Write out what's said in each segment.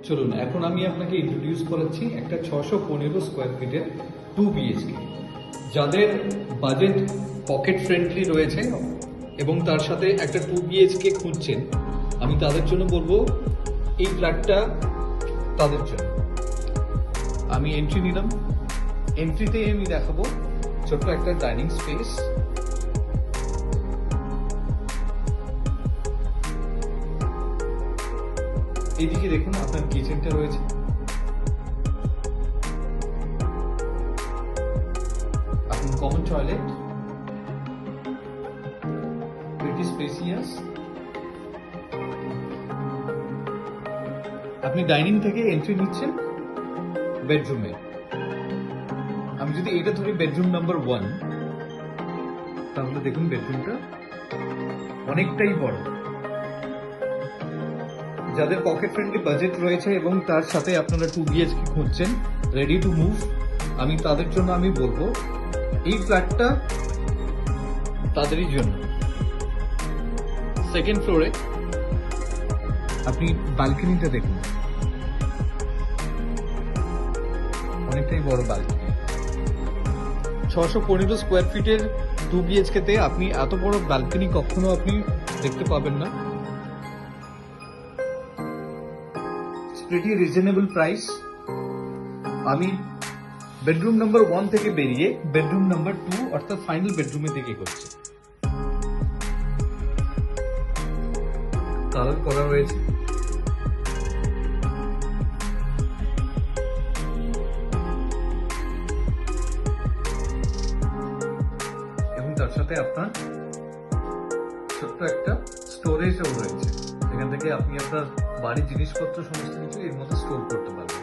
চলুন এখন আমি আপনাকে ইন্ট্রোডিউস করাচ্ছি একটা 615 স্কোয়ার ফিটের 2 বিএইচকে, যাদের বাজেট পকেট ফ্রেন্ডলি রয়েছে এবং তার সাথে একটা 2 বিএইচকে খুঁজছেন, আমি তাদের জন্য বলবো এই ফ্ল্যাটটা তাদের জন্য। আমি এন্ট্রি নিলাম, এন্ট্রিতেই আমি দেখাবো ছোট্ট একটা ডাইনিং স্পেস, এইদিকে দেখুন আপনার কিচেনটা রয়েছে, আপনার কমন টয়লেট, প্রিটি স্পেসিয়াস। আপনি ডাইনিং থেকে এন্ট্রি নিচ্ছেন বেডরুমে। আমি যদি এটা ধরি বেডরুম নাম্বার 1, তাহলে দেখুন বেডরুমটা অনেকটাই বড়। যাদের পকেট ফ্রেন্ডলি বাজেট রয়েছে এবং তার সাথে আপনারা 2 বিএইচকে খুঁজছেন, রেডি টু মুভ, আমি তাদের জন্য আমি বলবো এই ফ্ল্যাটটা তাদেরই জন্য। সেকেন্ড ফ্লোরে আপনি ব্যালকনিটা দেখুন, অনেকটাই বড় ব্যালকনি। 615 স্কোয়ার ফিটের 2 বিএইচকে তে আপনি এত বড় ব্যালকনি কখনো আপনি দেখতে পাবেন না। Pretty reasonable price. আমি বেডরুম নাম্বার 1 থেকে বেরিয়ে বেডরুম নাম্বার 2 অর্থাৎ ফাইনাল বেডরুমের দিকে করছি। কালার করা রয়েছে, এবং তার সাথে আপনার ছোট্ট একটা স্টোরেজও রয়েছে, এখান থেকে আপনি আপনার বাড়ির জিনিসপত্র সমস্ত কিছু এর মধ্যে স্টোর করতে পারবেন।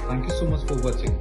Thank you so much for watching.